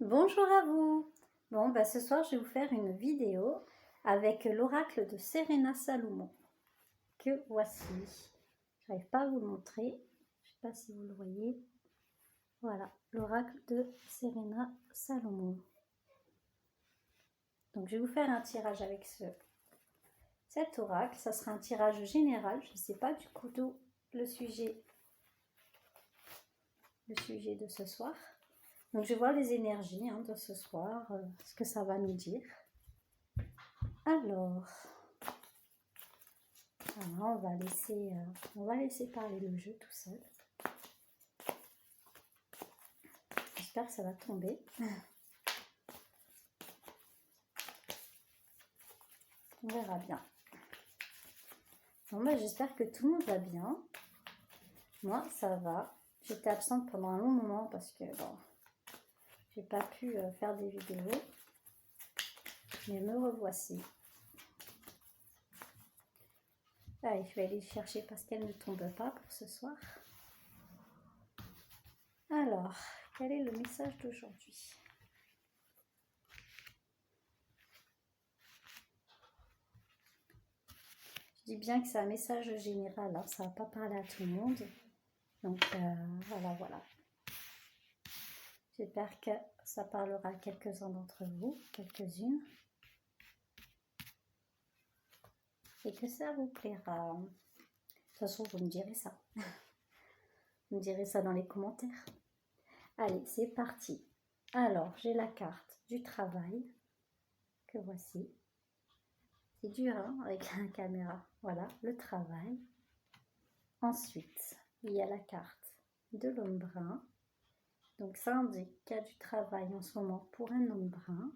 Bonjour à vous. Bon, ce soir, je vais vous faire une vidéo avec l'oracle de Serena Salomon, que voici. Je n'arrive pas à vous le montrer. Je ne sais pas si vous le voyez. Voilà, l'oracle de Serena Salomon. Donc, je vais vous faire un tirage avec cet oracle. Ça sera un tirage général. Je ne sais pas du coup d'où le sujet de ce soir. Donc, je vais voir les énergies de ce soir, ce que ça va nous dire. Alors, voilà, on va laisser parler le jeu tout seul. J'espère que ça va tomber. On verra bien. Bon, j'espère que tout le monde va bien. Moi, ça va. J'étais absente pendant un long moment parce que j'ai pas pu faire des vidéos. Mais me revoici. Allez, je vais aller chercher parce qu'elle ne tombe pas pour ce soir. Alors, quel est le message d'aujourd'hui ? Je dis bien que c'est un message général, hein, ça ne va pas parler à tout le monde. Donc voilà. J'espère que ça parlera à quelques-uns d'entre vous, quelques-unes. Et que ça vous plaira. De toute façon, vous me direz ça. Vous me direz ça dans les commentaires. Allez, c'est parti. Alors, j'ai la carte du travail, que voici. C'est dur, hein, avec la caméra. Voilà, le travail. Ensuite, il y a la carte de l'homme brun. Donc, ça indique qu'il y a du travail en ce moment pour un homme brun.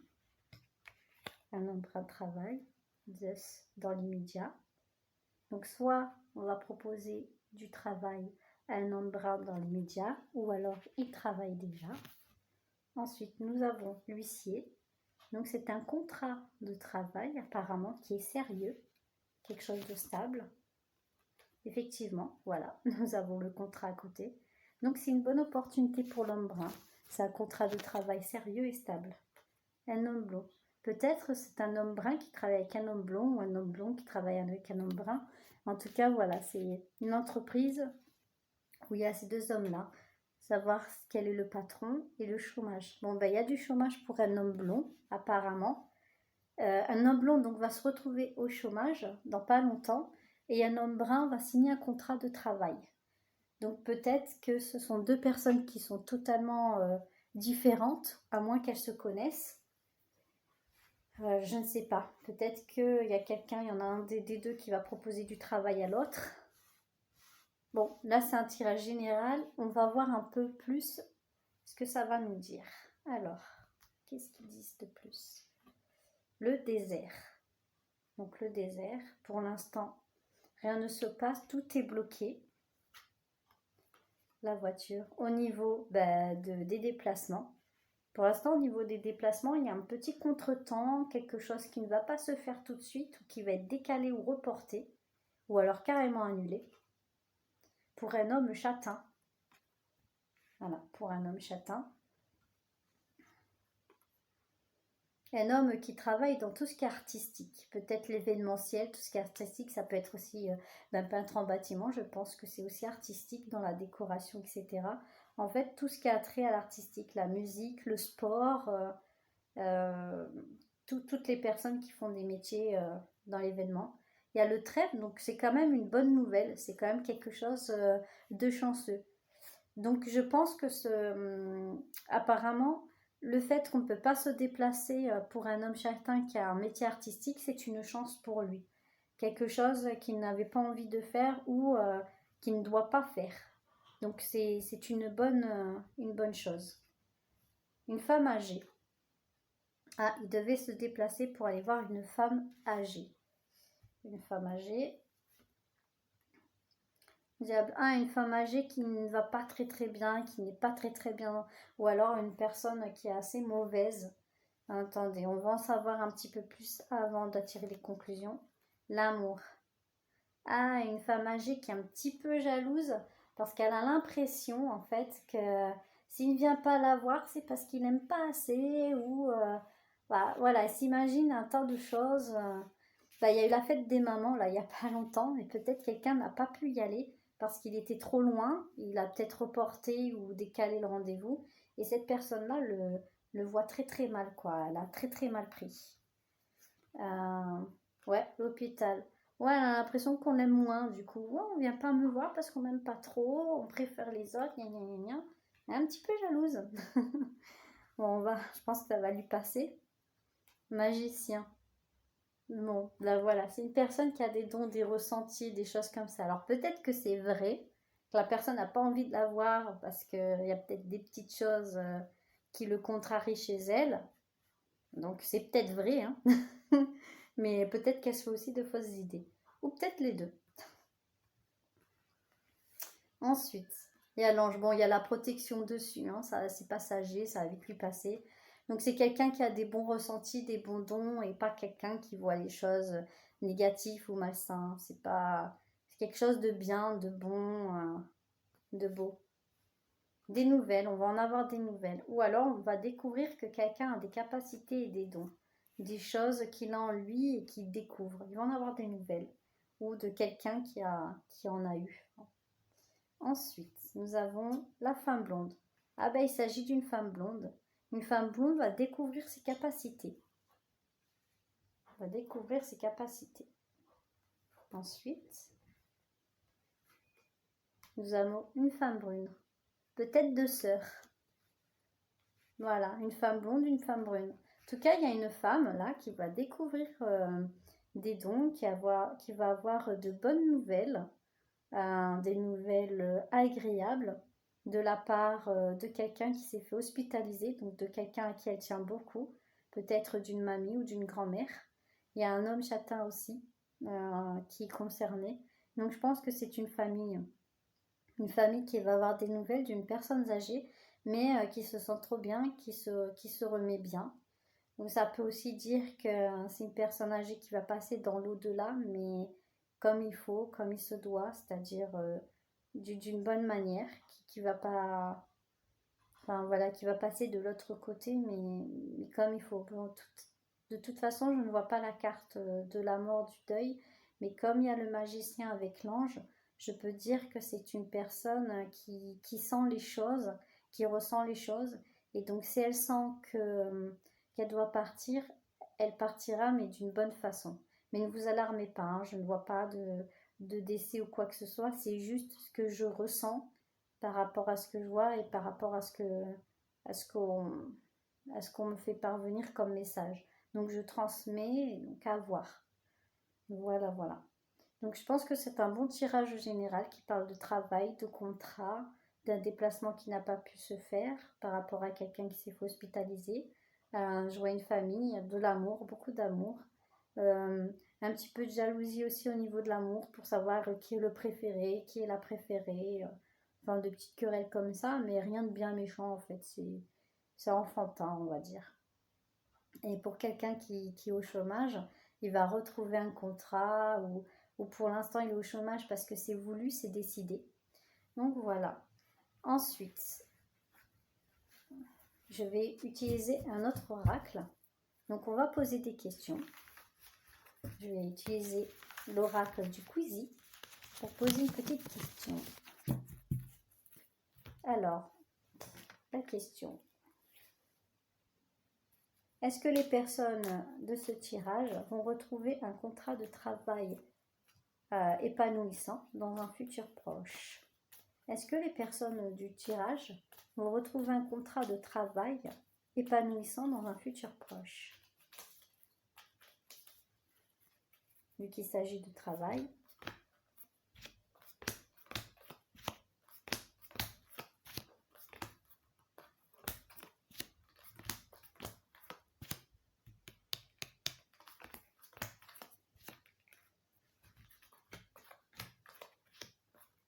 Un homme brun travaille dans l'immédiat. Donc, soit on va proposer du travail à un homme brun dans l'immédiat, ou alors il travaille déjà. Ensuite, nous avons l'huissier. Donc, c'est un contrat de travail apparemment qui est sérieux, quelque chose de stable. Effectivement, voilà, nous avons le contrat à côté. Donc, c'est une bonne opportunité pour l'homme brun. C'est un contrat de travail sérieux et stable. Un homme blond. Peut-être c'est un homme brun qui travaille avec un homme blond ou un homme blond qui travaille avec un homme brun. En tout cas, voilà, c'est une entreprise où il y a ces deux hommes-là. Savoir quel est le patron et le chômage. Bon, il y a du chômage pour un homme blond, apparemment. Un homme blond donc va se retrouver au chômage dans pas longtemps et un homme brun va signer un contrat de travail. Donc peut-être que ce sont deux personnes qui sont totalement différentes, à moins qu'elles se connaissent. Je ne sais pas. Peut-être qu'il y a quelqu'un, il y en a un des deux qui va proposer du travail à l'autre. Bon, là c'est un tirage général. On va voir un peu plus ce que ça va nous dire. Alors, qu'est-ce qu'ils disent de plus ? Le désert. Donc le désert, pour l'instant, rien ne se passe, tout est bloqué. La voiture, au niveau des déplacements. Pour l'instant, au niveau des déplacements, il y a un petit contretemps, quelque chose qui ne va pas se faire tout de suite ou qui va être décalé ou reporté, ou alors carrément annulé. Pour un homme châtain. Voilà, pour un homme châtain. Un homme qui travaille dans tout ce qui est artistique, peut-être l'événementiel, tout ce qui est artistique, ça peut être aussi d'un peintre en bâtiment, je pense que c'est aussi artistique dans la décoration, etc. En fait, tout ce qui a trait à l'artistique, la musique, le sport, toutes les personnes qui font des métiers dans l'événement. Il y a le trèfle, donc c'est quand même une bonne nouvelle, c'est quand même quelque chose de chanceux. Donc je pense que apparemment, le fait qu'on ne peut pas se déplacer pour un homme châtain qui a un métier artistique, c'est une chance pour lui. Quelque chose qu'il n'avait pas envie de faire ou qu'il ne doit pas faire. Donc c'est une bonne chose. Une femme âgée. Ah, il devait se déplacer pour aller voir une femme âgée. Une femme âgée. Diable. Ah, une femme âgée qui ne va pas très très bien, qui n'est pas très très bien, ou alors une personne qui est assez mauvaise. Attendez, on va en savoir un petit peu plus avant d'attirer les conclusions. L'amour. Ah, une femme âgée qui est un petit peu jalouse parce qu'elle a l'impression en fait que S'il ne vient pas la voir, c'est parce qu'il n'aime pas assez ou bah, voilà, il s'imagine un tas de choses. Bah, il y a eu la fête des mamans là, il n'y a pas longtemps, et peut-être quelqu'un n'a pas pu y aller parce qu'il était trop loin. Il a peut-être reporté ou décalé le rendez-vous. Et cette personne-là le voit très très mal, quoi. Elle a très très mal pris. Euh, ouais, l'hôpital. Ouais, elle a l'impression qu'on l'aime moins, du coup. Ouais, on vient pas me voir parce qu'on m'aime pas trop, on préfère les autres, gna gna gna gna. Elle est un petit peu jalouse. Bon, je pense que ça va lui passer. Magicien. Bon, là voilà, c'est une personne qui a des dons, des ressentis, des choses comme ça. Alors peut-être que c'est vrai, que la personne n'a pas envie de la voir parce qu'il y a peut-être des petites choses qui le contrarient chez elle. Donc c'est peut-être vrai, hein. Mais peut-être qu'elle se fait aussi de fausses idées. Ou peut-être les deux. Ensuite, il y a l'ange. Bon, il y a la protection dessus, hein. Ça, c'est passager, ça va vite lui passer. Donc c'est quelqu'un qui a des bons ressentis, des bons dons et pas quelqu'un qui voit les choses négatives ou malsains. C'est quelque chose de bien, de bon, de beau. Des nouvelles, on va en avoir des nouvelles. Ou alors on va découvrir que quelqu'un a des capacités et des dons. Des choses qu'il a en lui et qu'il découvre. Il va en avoir des nouvelles. Ou de quelqu'un qui en a eu. Ensuite, nous avons la femme blonde. Ah ben, il s'agit d'une femme blonde. Une femme blonde va découvrir ses capacités. Va découvrir ses capacités. Ensuite, nous avons une femme brune. Peut-être deux sœurs. Voilà, une femme blonde, une femme brune. En tout cas, il y a une femme là qui va découvrir des dons, qui va avoir de bonnes nouvelles, des nouvelles agréables de la part de quelqu'un qui s'est fait hospitaliser, donc de quelqu'un à qui elle tient beaucoup, peut-être d'une mamie ou d'une grand-mère. Il y a un homme châtain aussi qui est concerné. Donc je pense que c'est une famille qui va avoir des nouvelles d'une personne âgée, mais qui se sent trop bien, qui se remet bien. Donc ça peut aussi dire que c'est une personne âgée qui va passer dans l'au-delà, mais comme il faut, comme il se doit, c'est-à-dire d'une bonne manière, qui va pas, enfin voilà, qui va passer de l'autre côté, mais comme il faut. Bon, de toute façon, je ne vois pas la carte de la mort, du deuil, mais comme il y a le magicien avec l'ange, je peux dire que c'est une personne qui sent les choses, qui ressent les choses, et donc si elle sent qu'elle doit partir, elle partira, mais d'une bonne façon. Mais ne vous alarmez pas, hein, je ne vois pas de décès ou quoi que ce soit, c'est juste ce que je ressens par rapport à ce que je vois et par rapport à ce qu'on me fait parvenir comme message. Donc je transmets, donc à voir. Voilà, voilà. Donc je pense que c'est un bon tirage général qui parle de travail, de contrat, d'un déplacement qui n'a pas pu se faire par rapport à quelqu'un qui s'est fait hospitaliser. Je vois une famille, de l'amour, beaucoup d'amour. Euh, un petit peu de jalousie aussi au niveau de l'amour pour savoir qui est le préféré, qui est la préférée. Enfin, de petites querelles comme ça, mais rien de bien méchant en fait. C'est enfantin, on va dire. Et pour quelqu'un qui est au chômage, il va retrouver un contrat ou pour l'instant il est au chômage parce que c'est voulu, c'est décidé. Donc voilà. Ensuite, je vais utiliser un autre oracle. Donc on va poser des questions. Je vais utiliser l'oracle du Quizy pour poser une petite question. Alors, la question. Est-ce que les personnes de ce tirage vont retrouver un contrat de travail épanouissant dans un futur proche? Est-ce que les personnes du tirage vont retrouver un contrat de travail épanouissant dans un futur proche? Vu qu'il s'agit de travail.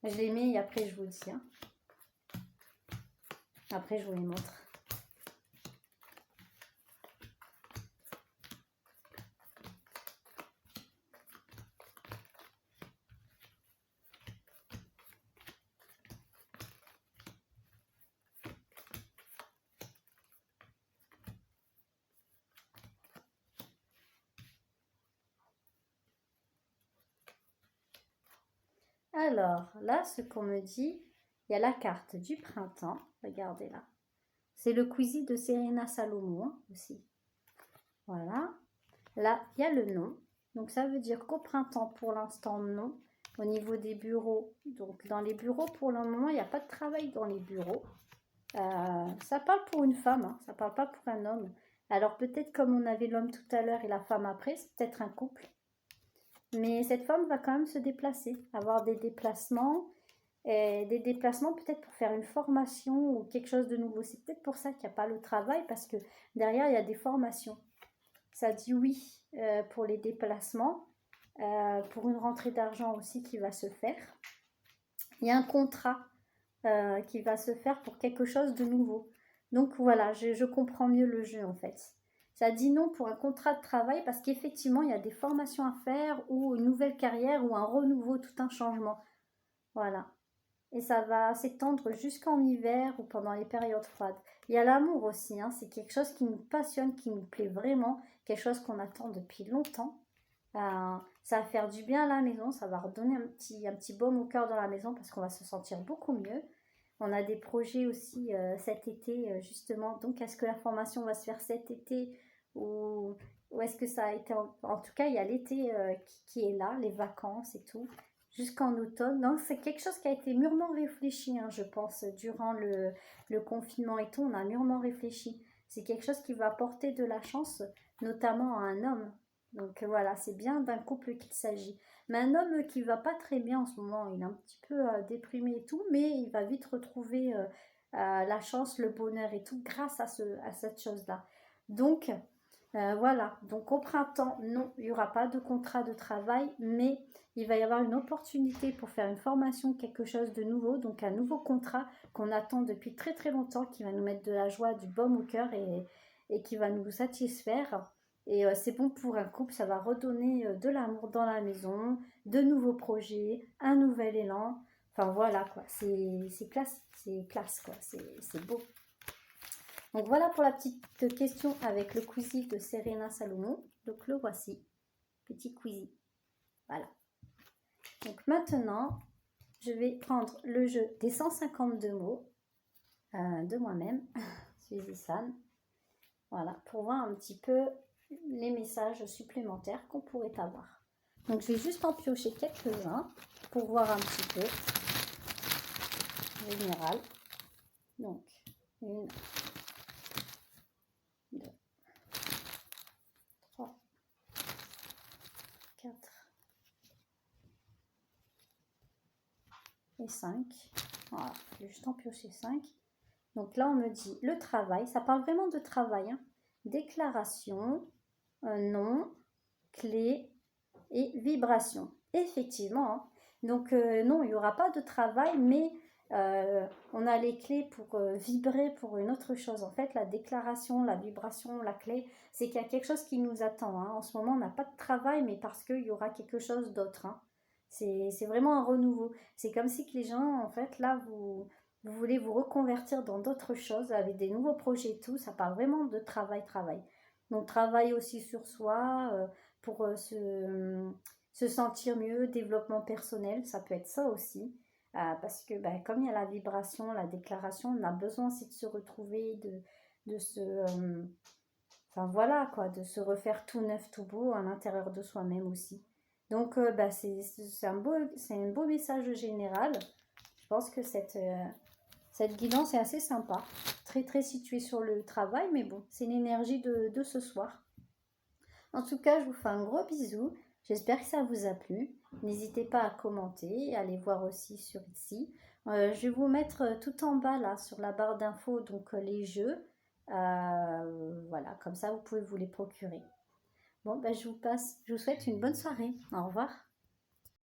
Je les mets et après je vous dis. Hein. Après je vous les montre. Alors, là, ce qu'on me dit, il y a la carte du printemps. Regardez là. C'est le quizy de Serena Salomon aussi. Voilà. Là, il y a le non. Donc, ça veut dire qu'au printemps, pour l'instant, non. Au niveau des bureaux, donc dans les bureaux, pour le moment, il n'y a pas de travail dans les bureaux. Ça parle pour une femme, hein, ça parle pas pour un homme. Alors, peut-être comme on avait l'homme tout à l'heure et la femme après, c'est peut-être un couple. Mais cette femme va quand même se déplacer, avoir des déplacements. Et des déplacements peut-être pour faire une formation ou quelque chose de nouveau. C'est peut-être pour ça qu'il n'y a pas le travail, parce que derrière, il y a des formations. Ça dit oui pour les déplacements, pour une rentrée d'argent aussi qui va se faire. Il y a un contrat qui va se faire pour quelque chose de nouveau. Donc voilà, je comprends mieux le jeu en fait. Ça dit non pour un contrat de travail parce qu'effectivement, il y a des formations à faire ou une nouvelle carrière ou un renouveau, tout un changement. Voilà. Et ça va s'étendre jusqu'en hiver ou pendant les périodes froides. Il y a l'amour aussi, hein, c'est quelque chose qui nous passionne, qui nous plaît vraiment, quelque chose qu'on attend depuis longtemps. Ça va faire du bien à la maison, ça va redonner un petit baume au cœur dans la maison parce qu'on va se sentir beaucoup mieux. On a des projets aussi cet été, justement. Donc, est-ce que la formation va se faire cet été ou est-ce que ça a été... En tout cas, il y a l'été qui est là, les vacances et tout jusqu'en automne. Donc, c'est quelque chose qui a été mûrement réfléchi, hein, je pense, durant le confinement et tout. On a mûrement réfléchi. C'est quelque chose qui va apporter de la chance, notamment à un homme. Donc, voilà, c'est bien d'un couple qu'il s'agit. Mais un homme qui va pas très bien en ce moment, il est un petit peu déprimé et tout, mais il va vite retrouver la chance, le bonheur et tout grâce à cette chose-là. Donc, voilà. Donc, au printemps, non, il n'y aura pas de contrat de travail, mais il va y avoir une opportunité pour faire une formation, quelque chose de nouveau, donc un nouveau contrat qu'on attend depuis très très longtemps, qui va nous mettre de la joie, du baume au cœur et qui va nous satisfaire. Et c'est bon pour un couple, ça va redonner de l'amour dans la maison, de nouveaux projets, un nouvel élan. Enfin voilà quoi, c'est classe quoi, c'est beau. Donc voilà pour la petite question avec le quizy de Serena Salomon. Donc le voici, petit quizy. Voilà. Donc maintenant, je vais prendre le jeu des 152 mots de moi-même, Suzy San. Voilà, pour voir un petit peu les messages supplémentaires qu'on pourrait avoir. Donc je vais juste en piocher quelques-uns pour voir un petit peu en général. Donc, 1, 2, 3, 4 et 5. Voilà, je vais juste en piocher 5. Donc là, on me dit le travail. Ça parle vraiment de travail. Hein. Déclaration, nom, clé et vibration. Effectivement. Hein. Donc non, il n'y aura pas de travail, mais on a les clés pour vibrer pour une autre chose. En fait, la déclaration, la vibration, la clé, c'est qu'il y a quelque chose qui nous attend. Hein. En ce moment, on n'a pas de travail, mais parce qu'il y aura quelque chose d'autre. Hein. C'est vraiment un renouveau. C'est comme si que les gens, en fait, là, vous voulez vous reconvertir dans d'autres choses avec des nouveaux projets et tout. Ça parle vraiment de travail. Donc, travail aussi sur soi pour se sentir mieux, développement personnel, ça peut être ça aussi. Parce que comme il y a la vibration, la déclaration, on a besoin aussi de se retrouver, de se... enfin voilà quoi, de se refaire tout neuf, tout beau à l'intérieur de soi-même aussi. Donc c'est un beau message général. Je pense que cette guidance est assez sympa. Très très située sur le travail, mais bon, c'est l'énergie de ce soir. En tout cas, je vous fais un gros bisou. J'espère que ça vous a plu. N'hésitez pas à commenter et à aller voir aussi sur ici. Je vais vous mettre tout en bas là sur la barre d'infos donc les jeux. Voilà, comme ça vous pouvez vous les procurer. Bon, je vous souhaite une bonne soirée. Au revoir.